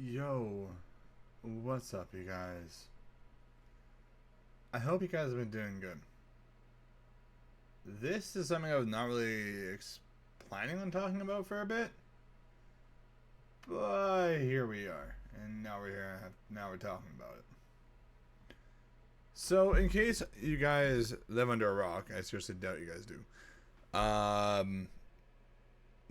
Yo, what's up, you guys? I hope you guys have been doing good. This is something I was not really planning on talking about for a bit, but here we are, and now we're here. Now we're talking about it. So, in case you guys live under a rock, I seriously doubt you guys do.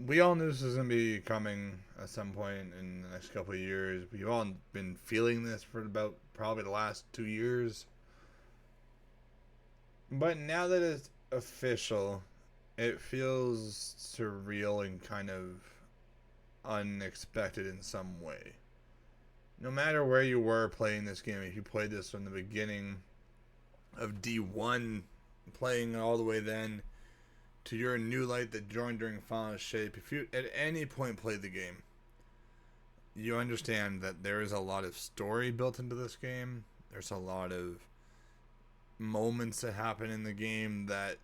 We all knew this was gonna be coming at some point in the next couple of years. We've all been feeling this for about probably the last 2 years. But now that it's official, it feels surreal and kind of unexpected in some way. No matter where you were playing this game, if you played this from the beginning of D1, playing all the way then to your new light that joined during Final Shape, if you at any point played the game, you understand that there is a lot of story built into this game. There's a lot of moments that happen in the game that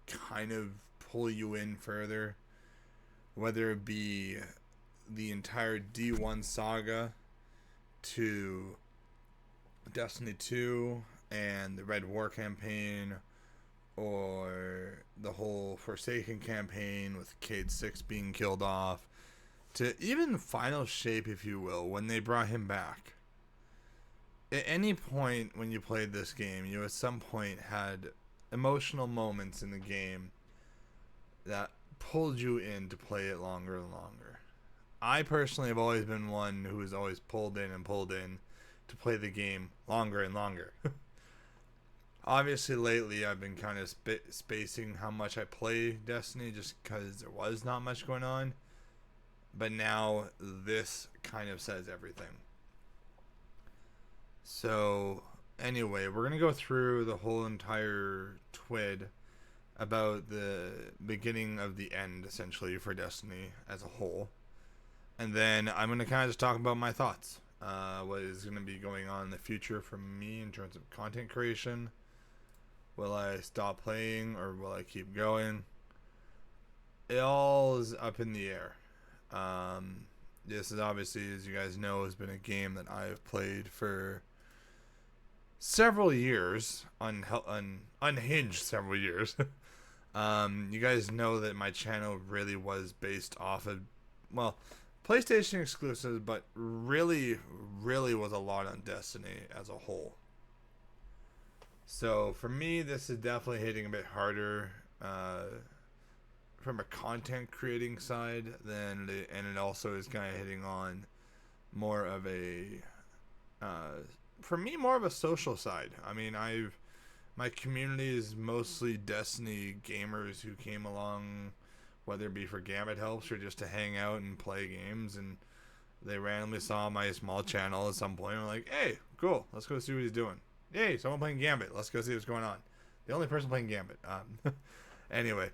kind of pull you in further, whether it be the entire D1 saga to Destiny 2 and the Red War campaign, or the whole Forsaken campaign with Cayde 6 being killed off, to even Final Shape, if you will, when they brought him back. At any point when you played this game, you at some point had emotional moments in the game that pulled you in to play it longer and longer. I personally have always been one who has always pulled in and pulled in to play the game longer and longer. Obviously, lately I've been kind of spacing how much I play Destiny just because there was not much going on. But now this kind of says everything. So, anyway, we're going to go through the whole entire TWID about the beginning of the end, essentially, for Destiny as a whole. And then I'm going to kind of just talk about my thoughts. What is going to be going on in the future for me in terms of content creation. Will I stop playing or will I keep going? It all is up in the air. This is obviously, as you guys know, has been a game that I've played for several years, unhinged several years. You guys know that my channel really was based off of, well, PlayStation exclusives, but really was a lot on Destiny as a whole. So for me, this is definitely hitting a bit harder from a content creating side and it also is kind of hitting on more of a for me more of a social side. I mean, my community is mostly Destiny gamers who came along, whether it be for Gambit helps or just to hang out and play games, and they randomly saw my small channel at some point and were like, hey, cool, let's go see what he's doing. Hey, someone playing Gambit, let's go see what's going on. The only person playing Gambit. Anyway,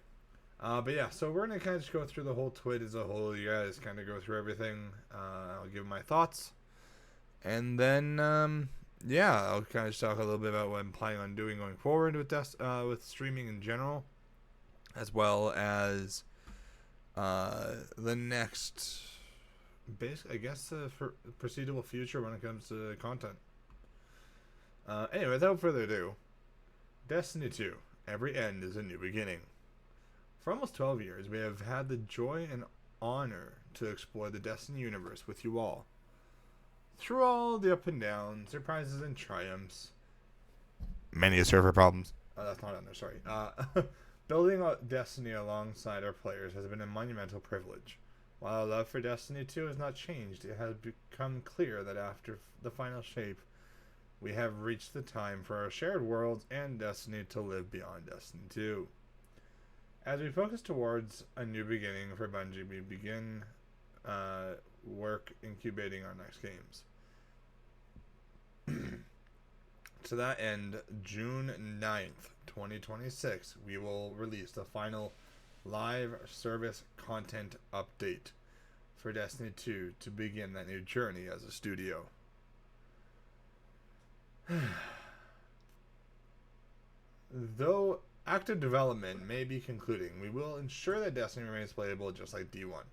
but yeah, so we're going to kind of just go through the whole TWID as a whole. You guys kind of go through everything. I'll give my thoughts. And then, yeah, I'll kind of just talk a little bit about what I'm planning on doing going forward with streaming in general, as well as the next, I guess, for foreseeable future when it comes to content. Anyway, without further ado, Destiny 2, every end is a new beginning. For almost 12 years, we have had the joy and honor to explore the Destiny universe with you all. Through all the up and downs, surprises and triumphs, many server problems. That's not on there, sorry. Building Destiny alongside our players has been a monumental privilege. While our love for Destiny 2 has not changed, it has become clear that after the final shape, we have reached the time for our shared worlds and Destiny to live beyond Destiny 2. As we focus towards a new beginning for Bungie, we begin work incubating our next games. To that end, June 9th, 2026, we will release the final live service content update for Destiny 2 to begin that new journey as a studio. Though active development may be concluding, we will ensure that Destiny remains playable just like D1.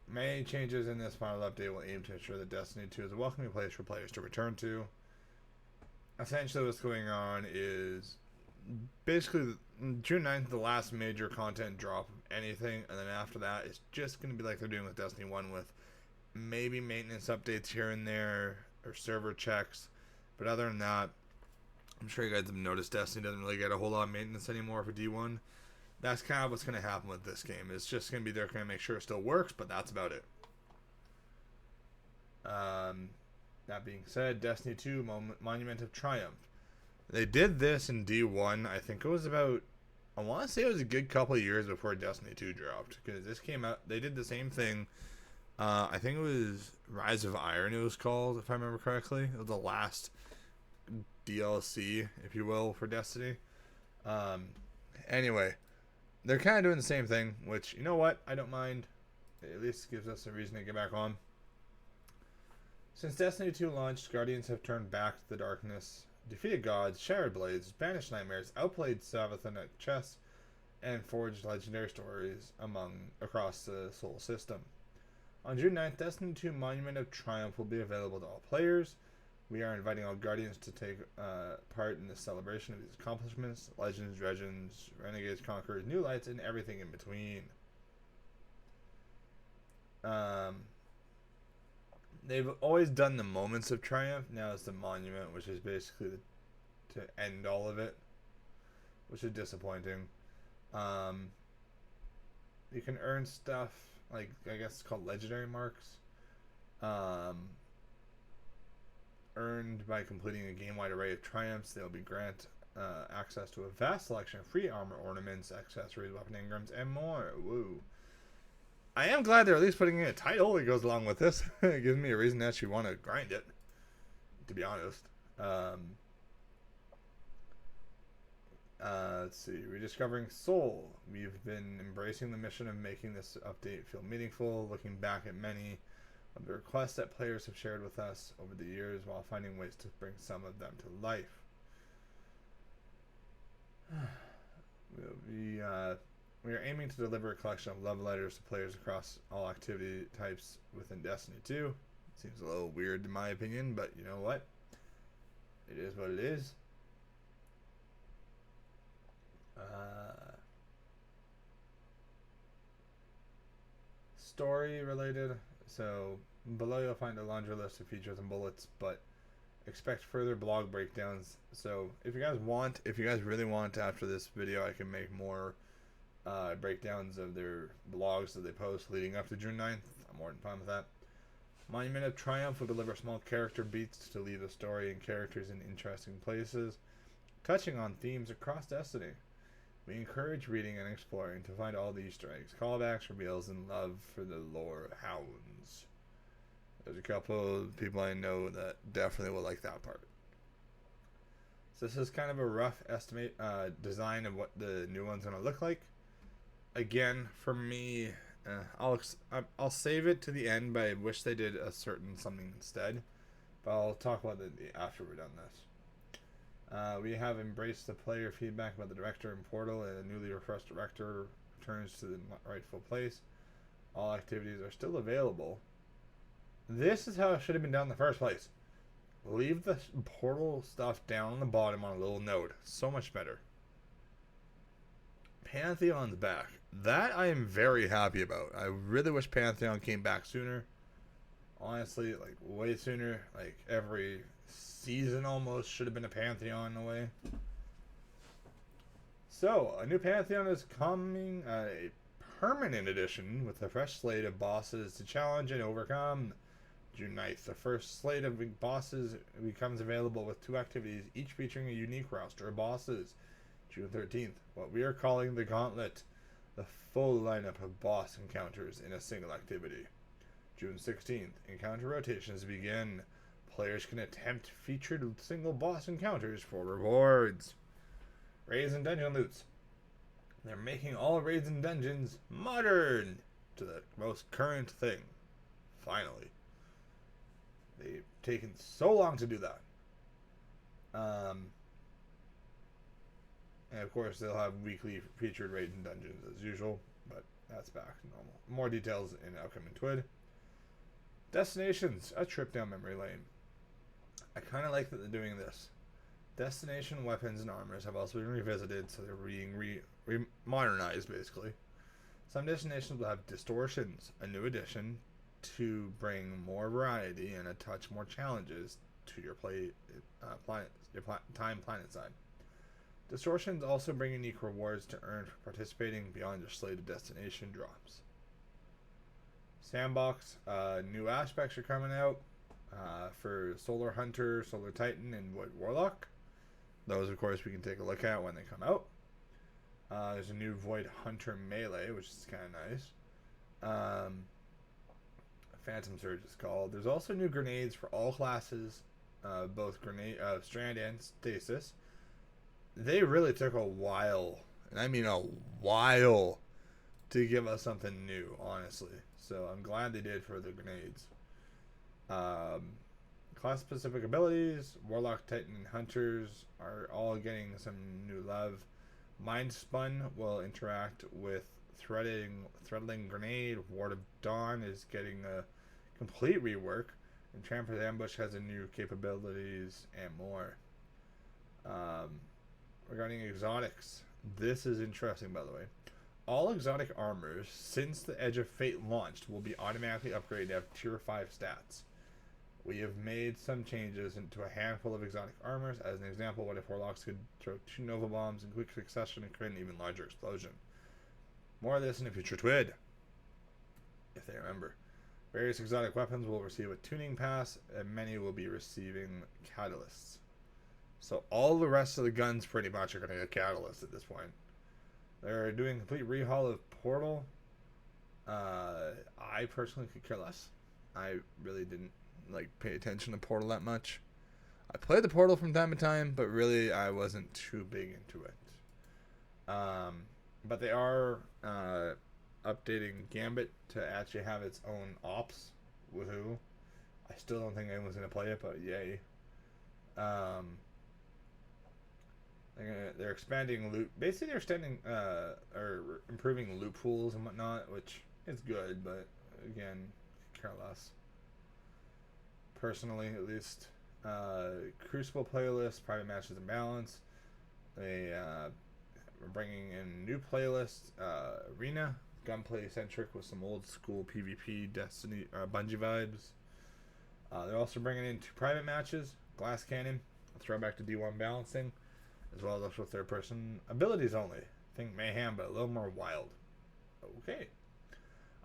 Many changes in this final update will aim to ensure that Destiny 2 is a welcoming place for players to return to. Essentially, what's going on is basically June 9th, the last major content drop of anything, and then after that, it's just going to be like they're doing with Destiny 1 with maybe maintenance updates here and there or server checks. But other than that, I'm sure you guys have noticed Destiny doesn't really get a whole lot of maintenance anymore for D1. That's kind of what's going to happen with this game. It's just going to be they're going to make sure it still works, but that's about it. That being said, Destiny 2 Monument of Triumph. They did this in D1. I think it was about, I want to say it was a good couple of years before Destiny 2 dropped. Because this came out, they did the same thing. I think it was Rise of Iron it was called, if I remember correctly. It was the last DLC, if you will, for Destiny. Anyway, they're kind of doing the same thing, which, you know what, I don't mind. It at least gives us a reason to get back on. Since Destiny 2 launched, Guardians have turned back to the darkness, defeated gods, shattered blades, banished nightmares, outplayed Savathun at chess, and forged legendary stories across the Sol system. On June 9th, Destiny 2 Monument of Triumph will be available to all players. We are inviting all Guardians to take part in the celebration of these accomplishments, legends, legends, renegades, conquerors, new lights, and everything in between. They've always done the Moments of Triumph. Now it's the Monument, which is basically to end all of it, which is disappointing. You can earn stuff, like, I guess it's called legendary marks, earned by completing a game-wide array of triumphs. They'll be grant access to a vast selection of free armor, ornaments, accessories, weapon engrams, and more. Woo. I am glad they're at least putting in a title that goes along with this. It gives me a reason to actually want to grind it, to be honest. Let's see. Rediscovering Soul. We've been embracing the mission of making this update feel meaningful, looking back at many of the requests that players have shared with us over the years while finding ways to bring some of them to life. We are aiming to deliver a collection of love letters to players across all activity types within Destiny 2. Seems a little weird in my opinion, but you know what? It is what it is. Story related. So below you'll find a laundry list of features and bullets, but expect further blog breakdowns. So if you guys really want, after this video I can make more breakdowns of their blogs that they post leading up to June 9th. I'm more than fine with that. Monument of Triumph will deliver small character beats to lead the story and characters in interesting places, touching on themes across Destiny. We encourage reading and exploring to find all the Easter eggs, callbacks, reveals, and love for the lore hounds. There's a couple of people I know that definitely will like that part. So this is kind of a rough estimate design of what the new one's going to look like. Again, for me, I'll save it to the end, but I wish they did a certain something instead. But I'll talk about it after we're done this. We have embraced the player feedback about the director in Portal, and a newly refreshed director returns to the rightful place. All activities are still available. This is how it should have been done in the first place. Leave the Portal stuff down on the bottom on a little note. So much better. Pantheon's back. That I am very happy about. I really wish Pantheon came back sooner. Honestly, like way sooner. Like every season almost should have been a Pantheon in a way. So, a new Pantheon is coming, a permanent edition with a fresh slate of bosses to challenge and overcome. June 9th, the first slate of bosses becomes available with 2 activities, each featuring a unique roster of bosses. June 13th, what we are calling the Gauntlet, the full lineup of boss encounters in a single activity. June 16th, encounter rotations begin. Players can attempt featured single boss encounters for rewards. Raids and dungeon loots. They're making all raids and dungeons modern to the most current thing. Finally. They've taken so long to do that. And of course they'll have weekly featured raids and dungeons as usual, but that's back to normal. More details in upcoming TWID. Destinations, a trip down memory lane. I kind of like that they're doing this. Destination weapons and armors have also been revisited, so they're being modernized basically. Some destinations will have distortions, a new addition to bring more variety and a touch more challenges to your time planet side. Distortions also bring unique rewards to earn for participating beyond your slated destination drops. Sandbox, new aspects are coming out for Solar Hunter, Solar Titan, and Void Warlock. Those, of course, we can take a look at when they come out. There's a new Void Hunter Melee, which is kind of nice. Phantom Surge is called. There's also new grenades for all classes, both Strand and Stasis. They really took a while, and I mean a while, to give us something new, honestly. So I'm glad they did for the grenades. Class-specific abilities, Warlock, Titan, and Hunters are all getting some new love. Mind Spun will interact with Threadling Grenade. Ward of Dawn is getting a complete rework. And Tramper's Ambush has a new capabilities and more. Regarding exotics, this is interesting, by the way. All exotic armors since the Edge of Fate launched will be automatically upgraded to have tier 5 stats. We have made some changes into a handful of exotic armors. As an example, what if Warlocks could throw 2 Nova Bombs in quick succession and create an even larger explosion? More of this in a future TWID, if they remember. Various exotic weapons will receive a tuning pass, and many will be receiving catalysts. So all the rest of the guns pretty much are going to get catalysts at this point. They're doing a complete rehaul of Portal. I personally could care less. I really didn't pay attention to Portal that much. I played the Portal from time to time, but really I wasn't too big into it. But they are updating Gambit to actually have its own ops. Woohoo! I still don't think anyone's gonna play it, but yay. They're expanding loot. Basically, they're extending or improving loot pools and whatnot, which is good, but again, care less. Personally, at least. Crucible playlist, private matches and balance. We're bringing in new playlists. Arena, gunplay centric with some old school PvP, Destiny, Bungie vibes. They're also bringing in 2 private matches. Glass Cannon, a throwback to D1 balancing, as well as with third person abilities only. Think Mayhem, but a little more wild. Okay.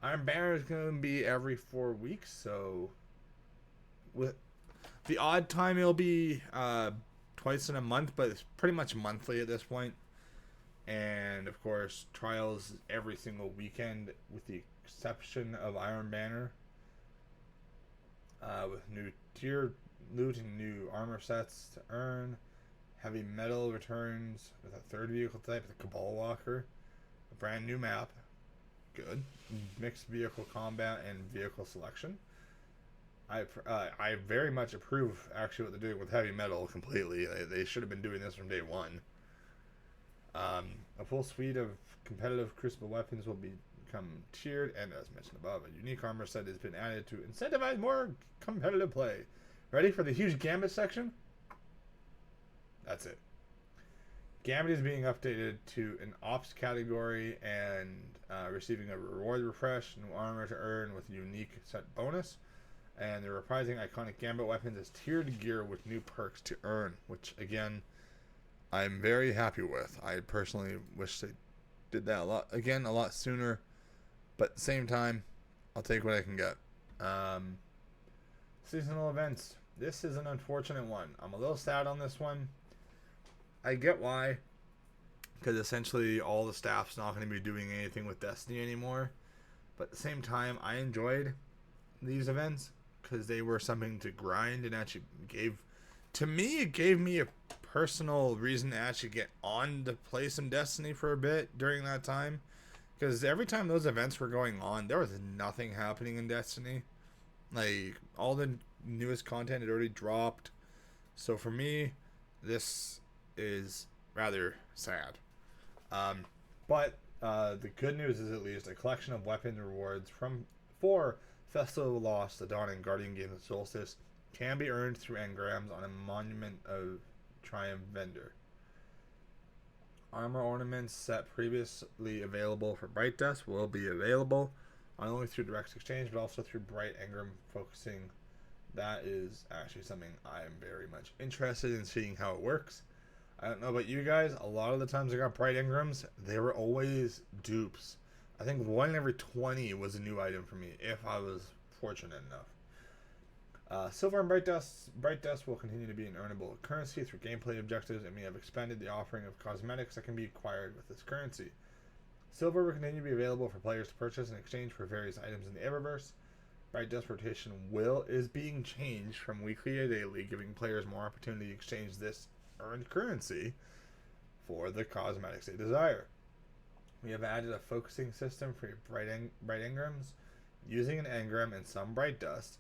Iron Banner is going to be every 4 weeks, so with the odd time it'll be twice in a month, but it's pretty much monthly at this point. And of course, trials every single weekend, with the exception of Iron Banner, with new tier loot and new armor sets to earn. Heavy Metal returns with a 3rd vehicle type, the Cabal Walker, a brand new map, good, mixed vehicle combat and vehicle selection. I very much approve actually what they're doing with Heavy Metal completely. They should have been doing this from day one. A full suite of competitive Crucible weapons will become tiered, and as mentioned above, a unique armor set has been added to incentivize more competitive play. Ready for the huge Gambit section? That's it. Gambit is being updated to an ops category and receiving a reward refresh, new armor to earn with a unique set bonus. And they're reprising iconic Gambit weapons as tiered gear with new perks to earn, which again, I'm very happy with. I personally wish they did that a lot sooner, but at the same time, I'll take what I can get. Seasonal events. This is an unfortunate one. I'm a little sad on this one. I get why, because essentially all the staff's not going to be doing anything with Destiny anymore. But at the same time, I enjoyed these events because they were something to grind and actually it gave me a personal reason to actually get on to play some Destiny for a bit during that time. Because every time those events were going on, there was nothing happening in Destiny. Like, all the newest content had already dropped. So for me, this is rather sad. But The good news is at least a collection of weapon rewards from for Festival of Lost, the Dawn, and Guardian Games of Solstice can be earned through engrams on a Monument of Triumph vendor. Armor ornaments set previously available for Bright Dust will be available not only through direct exchange but also through Bright Engram focusing. That is actually something I am very much interested in seeing how it works. I don't know about you guys. A lot of the times I got Bright Engrams, they were always dupes. I think 1 in every 20 was a new item for me if I was fortunate enough. Silver and Bright Dust will continue to be an earnable currency through gameplay objectives, and we have expanded the offering of cosmetics that can be acquired with this currency. Silver will continue to be available for players to purchase in exchange for various items in the Eververse. Bright Dust rotation is being changed from weekly to daily, giving players more opportunity to exchange this earned currency for the cosmetics they desire. We have added a focusing system for your bright engrams. Using an engram and some Bright Dust,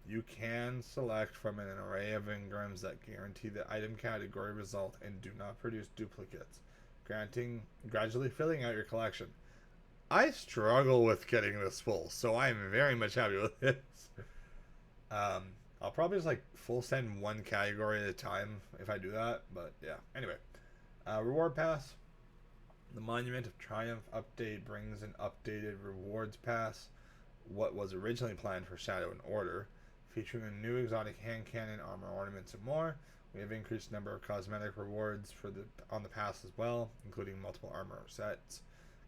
you can select from an array of engrams that guarantee the item category result and do not produce duplicates, gradually filling out your collection. I struggle with getting this full, so I am very much happy with this. I'll probably just like full send one category at a time if I do that, but yeah. Anyway, reward pass. The Monument of Triumph update brings an updated rewards pass, what was originally planned for Shadow and Order, featuring a new exotic hand cannon, armor ornaments, and more. We have increased number of cosmetic rewards on the pass as well, including multiple armor sets,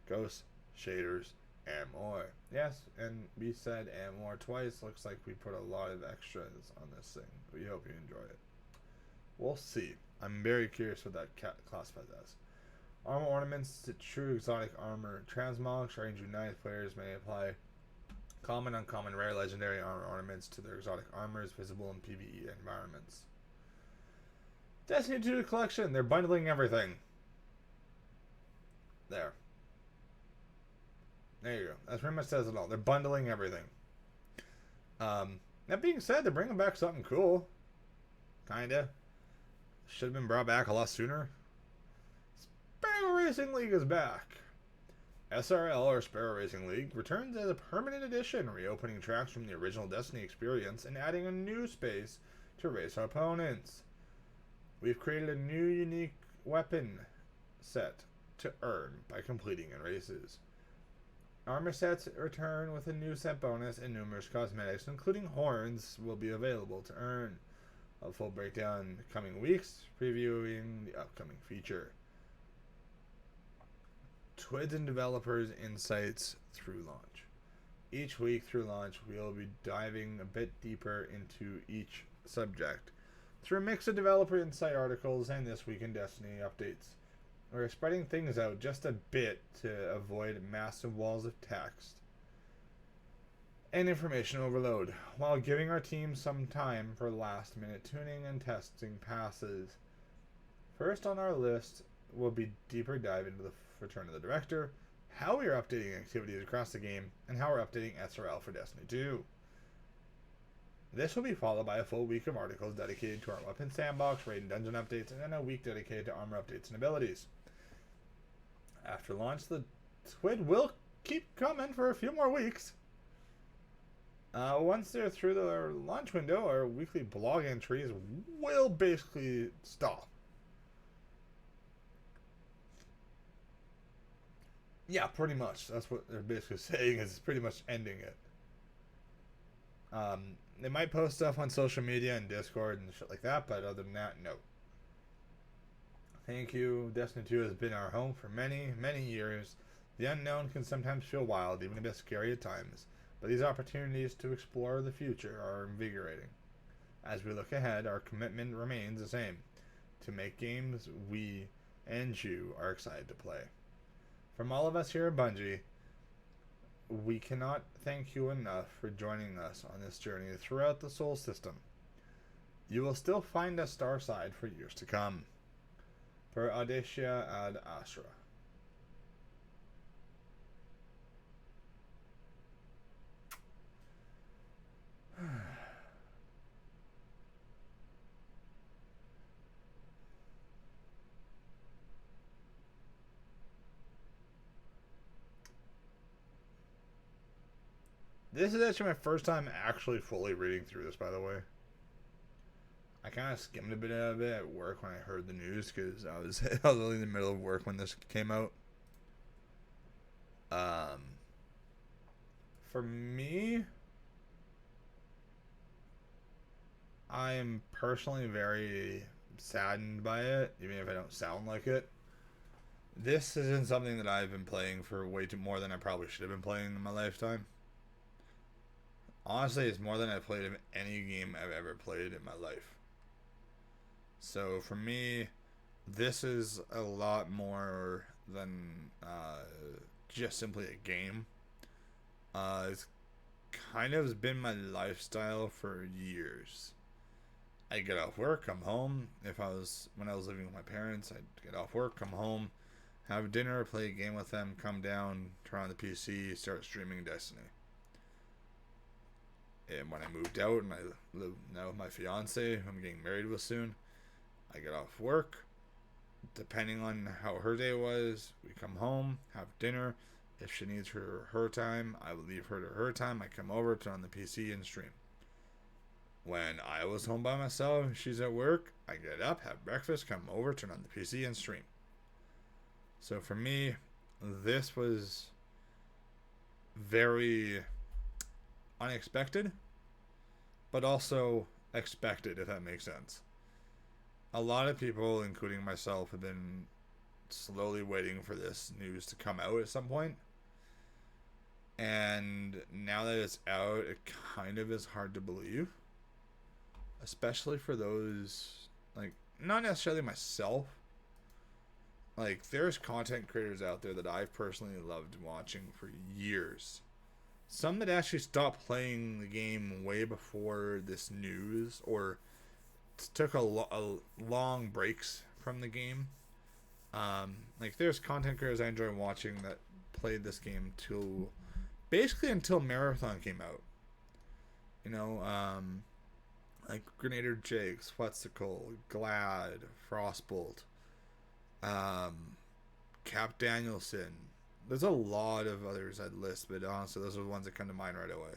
ghosts, shaders, and more. Yes, and we said and more twice. Looks like we put a lot of extras on this thing. We hope you enjoy it. We'll see. I'm very curious what that classifies as. Armor ornaments to true exotic armor transmog. Strange United players may apply common, uncommon, rare, legendary armor ornaments to their exotic armors visible in PvE environments. Destiny 2 collection. They're bundling everything. There you go. That pretty much says it all. They're bundling everything. That being said, they're bringing back something cool. Kinda. Should have been brought back a lot sooner. Sparrow Racing League is back. SRL, or Sparrow Racing League, returns as a permanent addition, reopening tracks from the original Destiny experience and adding a new space to race our opponents. We've created a new unique weapon set to earn by completing in races. Armor sets return with a new set bonus and numerous cosmetics, including horns, will be available to earn. A full breakdown in the coming weeks, previewing the upcoming feature. TWIDS and developers insights through launch. Each week through launch, we'll be diving a bit deeper into each subject through a mix of developer insight articles and This Week in Destiny updates. We're spreading things out just a bit to avoid massive walls of text and information overload, while giving our team some time for last-minute tuning and testing passes. First on our list will be deeper dive into the Return of the Director, how we are updating activities across the game, and how we're updating SRL for Destiny 2. This will be followed by a full week of articles dedicated to our weapon sandbox, raid and dungeon updates, and then a week dedicated to armor updates and abilities. After launch, the TWID will keep coming for a few more weeks. Once they're through their launch window, our weekly blog entries will basically stop. Yeah, pretty much. That's what they're basically saying, is it's pretty much ending it. They might post stuff on social media and Discord and shit like that, but other than that, no. Thank you. Destiny 2 has been our home for many, many years. The unknown can sometimes feel wild, even a bit scary at times, but these opportunities to explore the future are invigorating. As we look ahead, our commitment remains the same: to make games we and you are excited to play. From all of us here at Bungie, we cannot thank you enough for joining us on this journey throughout the Sol system. You will still find us Starside for years to come. Per Audacia ad Astra. This is actually my first time actually fully reading through this, by the way. I kind of skimmed a bit of it at work when I heard the news because I was in the middle of work when this came out. For me, I am personally very saddened by it, even if I don't sound like it. This isn't something that I've been playing for way too more than I probably should have been playing in my lifetime. Honestly, it's more than I've played of any game I've ever played in my life. So for me, this is a lot more than just simply a game. It's kind of been my lifestyle for years. I get off work, come home. When I was living with my parents, I'd get off work, come home, have dinner, play a game with them, come down, turn on the PC, start streaming Destiny. And when I moved out and I live now with my fiance, who I'm getting married with soon, I get off work. Depending on how her day was, we come home, have dinner. If she needs her time, I will leave her to her time. I come over, turn on the PC, and stream. When I was home by myself, she's at work, I get up, have breakfast, come over, turn on the PC, and stream. So for me, this was very unexpected, but also expected, if that makes sense. A lot of people, including myself, have been slowly waiting for this news to come out at some point. And now that it's out, it kind of is hard to believe. Especially for those, like, not necessarily myself. Like, there's content creators out there that I've personally loved watching for years. Some that actually stopped playing the game way before this news, or took a long breaks from the game. Like, there's content creators I enjoy watching that played this game basically until Marathon came out. You know, like Grenader Jake, Swetzicle, Glad, Frostbolt, Cap Danielson. There's a lot of others I'd list, but honestly, those are the ones that come to mind right away.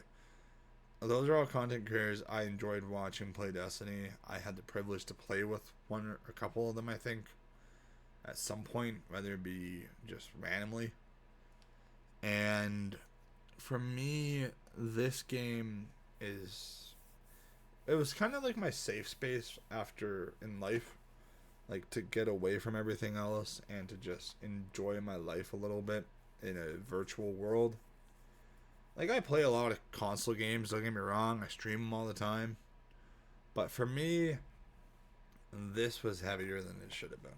Those are all content creators I enjoyed watching play Destiny. I had the privilege to play with one or a couple of them, I think, at some point, whether it be just randomly. And for me, this game it was kind of like my safe space in life, like to get away from everything else and to just enjoy my life a little bit in a virtual world. Like, I play a lot of console games, don't get me wrong, I stream them all the time, but for me, this was heavier than it should have been.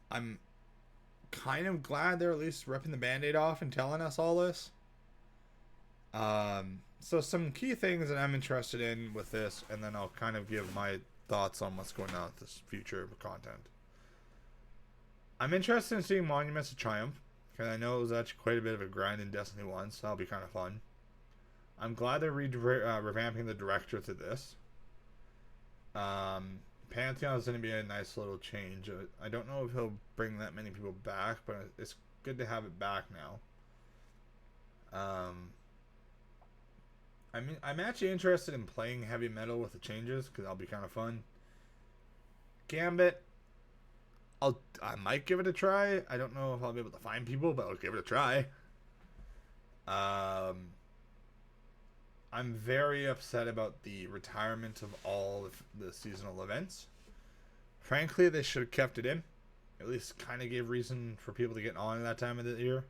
I'm kind of glad they're at least ripping the band-aid off and telling us all this. So some key things that I'm interested in with this, and then I'll kind of give my thoughts on what's going on with this future of content. I'm interested in seeing Monuments of Triumph, because I know it was actually quite a bit of a grind in Destiny 1, so that'll be kind of fun. I'm glad they're revamping the director to this. Pantheon is going to be a nice little change. I don't know if he'll bring that many people back, but it's good to have it back now. I'm actually interested in playing heavy metal with the changes, because that'll be kind of fun. Gambit, I might give it a try. I don't know if I'll be able to find people, but I'll give it a try. I'm very upset about the retirement of all of the seasonal events. Frankly, they should have kept it in. At least kind of gave reason for people to get on at that time of the year.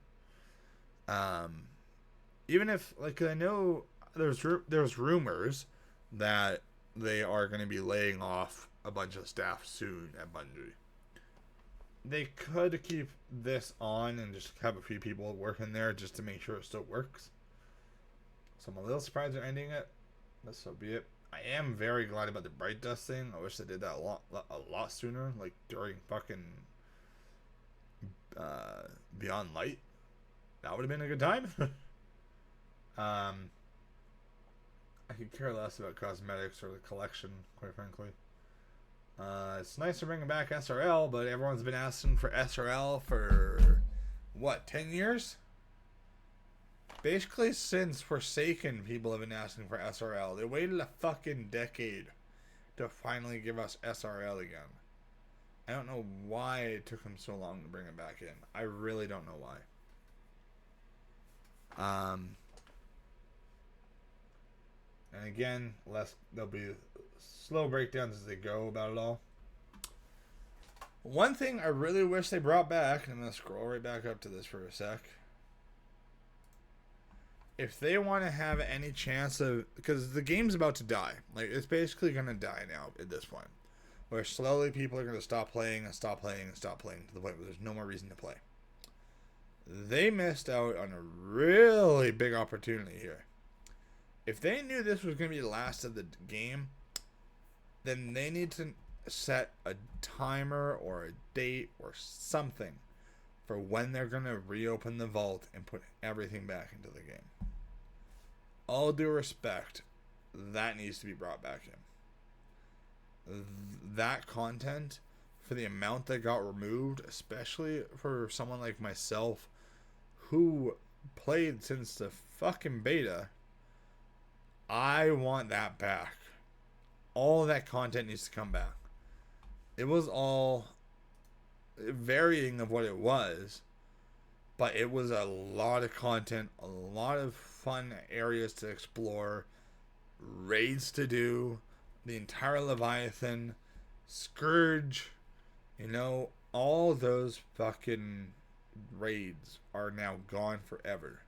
Even if, like, I know there's rumors that they are going to be laying off a bunch of staff soon at Bungie. They could keep this on and just have a few people working there just to make sure it still works. So I'm a little surprised they're ending it, but so be it. I am very glad about the Bright Dust thing. I wish they did that a lot sooner, like during fucking Beyond Light. That would have been a good time. I could care less about cosmetics or the collection, quite frankly. It's nice to bring back SRL, but everyone's been asking for SRL for, what, 10 years? Basically, since Forsaken, people have been asking for SRL. They waited a fucking decade to finally give us SRL again. I don't know why it took them so long to bring it back in. I really don't know why. And again, there'll be slow breakdowns as they go about it all. One thing I really wish they brought back, and I'm going to scroll right back up to this for a sec. If they want to have any chance of... Because the game's about to die. Like, it's basically going to die now at this point. Where slowly people are going to stop playing and stop playing and stop playing to the point where there's no more reason to play. They missed out on a really big opportunity here. If they knew this was going to be the last of the game, then they need to set a timer or a date or something for when they're going to reopen the vault and put everything back into the game. All due respect, that needs to be brought back in. That content, for the amount that got removed, especially for someone like myself who played since the fucking beta, I want that back. All of that content needs to come back. It was all varying of what it was, but it was a lot of content, a lot of fun areas to explore, raids to do, the entire Leviathan, Scourge, all those fucking raids are now gone forever.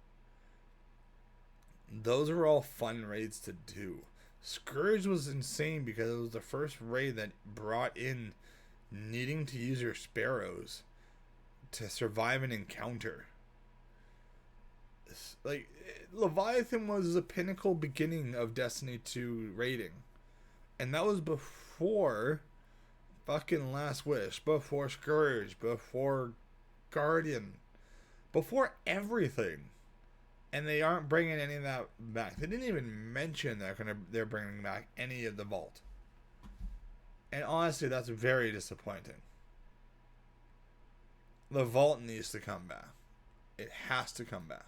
Those are all fun raids to do. Scourge was insane because it was the first raid that brought in needing to use your sparrows to survive an encounter. Like, Leviathan was the pinnacle beginning of Destiny 2 raiding. And that was before fucking Last Wish, before Scourge, before Guardian, before everything. And they aren't bringing any of that back. They didn't even mention they're bringing back any of the vault. And honestly, that's very disappointing. The vault needs to come back. It has to come back.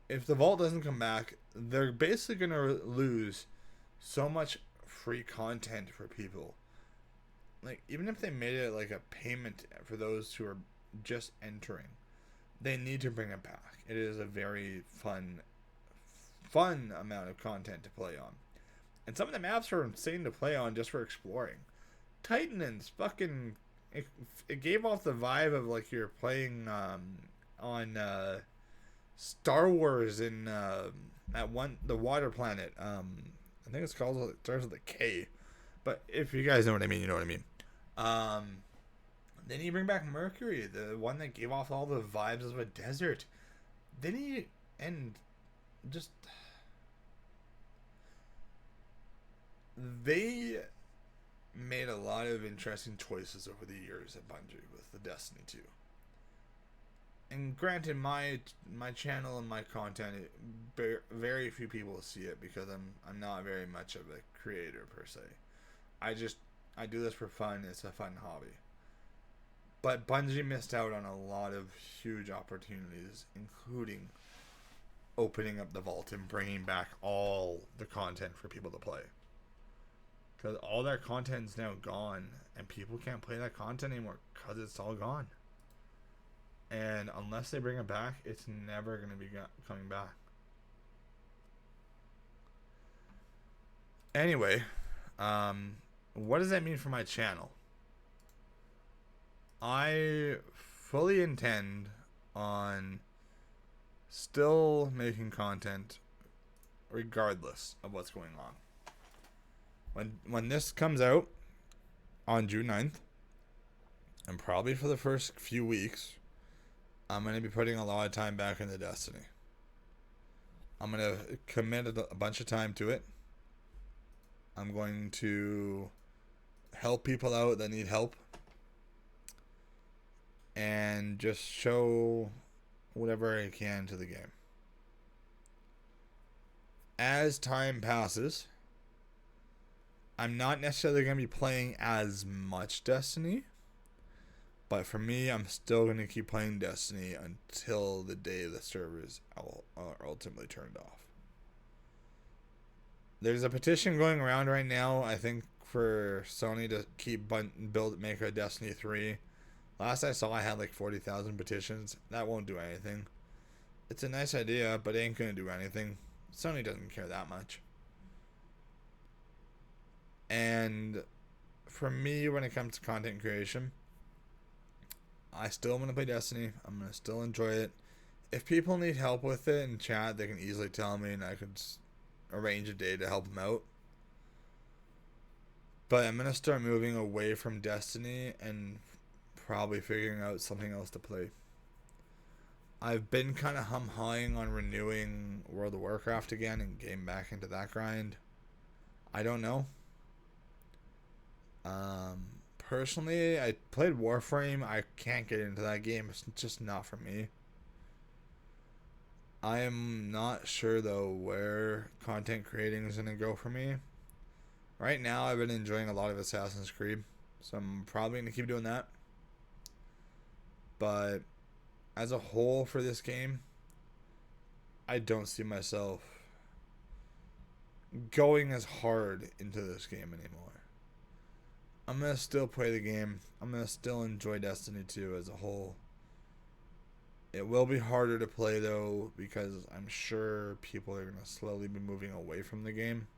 If the vault doesn't come back, they're basically going to lose so much free content for people. Like, even if they made it like a payment for those who are just entering, they need to bring it back. It is a very fun amount of content to play on. And some of the maps are insane to play on just for exploring. Titanins, fucking... It gave off the vibe of like you're playing on Star Wars in the water planet. I think it starts with a K. But if you guys know what I mean, you know what I mean. Then you bring back Mercury, the one that gave off all the vibes of a desert. They made a lot of interesting choices over the years at Bungie with the Destiny 2. And granted, my channel and my content, very few people see it because I'm not very much of a creator per se. I do this for fun. It's a fun hobby. But Bungie missed out on a lot of huge opportunities, including opening up the vault and bringing back all the content for people to play. Because all that content's now gone, and people can't play that content anymore because it's all gone. And unless they bring it back, it's never going to be coming back. Anyway, what does that mean for my channel? I fully intend on still making content regardless of what's going on. When this comes out on June 9th, and probably for the first few weeks, I'm going to be putting a lot of time back into Destiny. I'm going to commit a bunch of time to it. I'm going to help people out that need help. And just show whatever I can to the game. As time passes, I'm not necessarily going to be playing as much Destiny, But for me, I'm still going to keep playing Destiny until the day the servers are ultimately turned off. There's a petition going around right now, I think, for Sony to keep make a Destiny 3. Last I saw, I had like 40,000 petitions. That won't do anything. It's a nice idea, but it ain't going to do anything. Sony doesn't care that much. And for me, when it comes to content creation, I still want to play Destiny. I'm going to still enjoy it. If people need help with it in chat, they can easily tell me, and I could arrange a day to help them out. But I'm going to start moving away from Destiny and probably figuring out something else to play. I've been kind of hum-hawing on renewing World of Warcraft again and getting back into that grind. I don't know. Personally, I played Warframe. I can't get into that game. It's just not for me. I am not sure, though, where content creating is going to go for me. Right now, I've been enjoying a lot of Assassin's Creed, so I'm probably going to keep doing that. But as a whole for this game, I don't see myself going as hard into this game anymore. I'm going to still play the game. I'm going to still enjoy Destiny 2 as a whole. It will be harder to play, though, because I'm sure people are going to slowly be moving away from the game.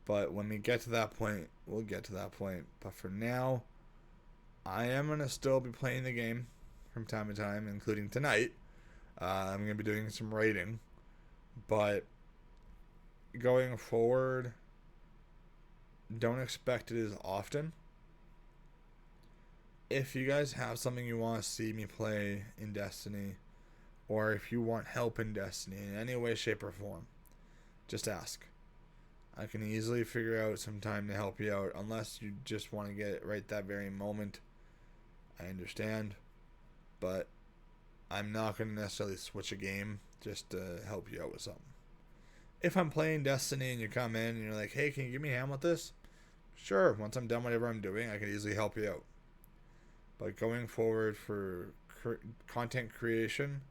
But when we get to that point, we'll get to that point. But for now, I am going to still be playing the game from time to time, including tonight. I'm going to be doing some raiding. But going forward, don't expect it as often. If you guys have something you want to see me play in Destiny, or if you want help in Destiny in any way, shape, or form, just ask. I can easily figure out some time to help you out, unless you just want to get it right that very moment. I understand, but I'm not going to necessarily switch a game just to help you out with something. If I'm playing Destiny and you come in and you're like, hey, can you give me a hand with this? Sure, once I'm done whatever I'm doing, I can easily help you out. But going forward for content creation,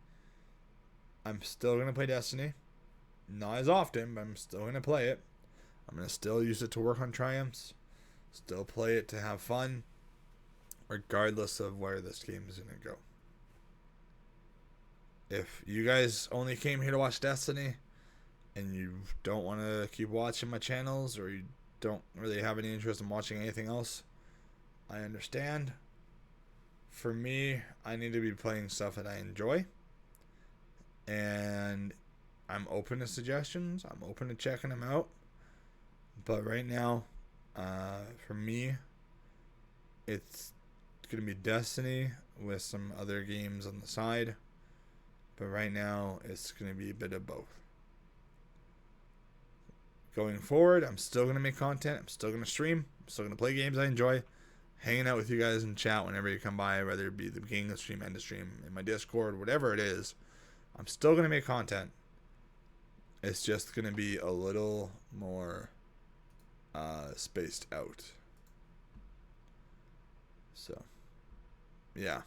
I'm still going to play Destiny. Not as often, but I'm still going to play it. I'm going to still use it to work on triumphs. Still play it to have fun, regardless of where this game is going to go. If you guys only came here to watch Destiny, and you don't want to keep watching my channels, or you don't really have any interest in watching anything else, I understand. For me, I need to be playing stuff that I enjoy, and I'm open to suggestions. I'm open to checking them out. But right now, for me, it's going to be Destiny with some other games on the side. But right now, it's going to be a bit of both. Going forward, I'm still going to make content. I'm still going to stream. I'm still going to play games I enjoy. Hanging out with you guys in chat whenever you come by, whether it be the beginning of the stream, end of stream, in my Discord, whatever it is. I'm still going to make content. It's just going to be a little more spaced out. So, yeah.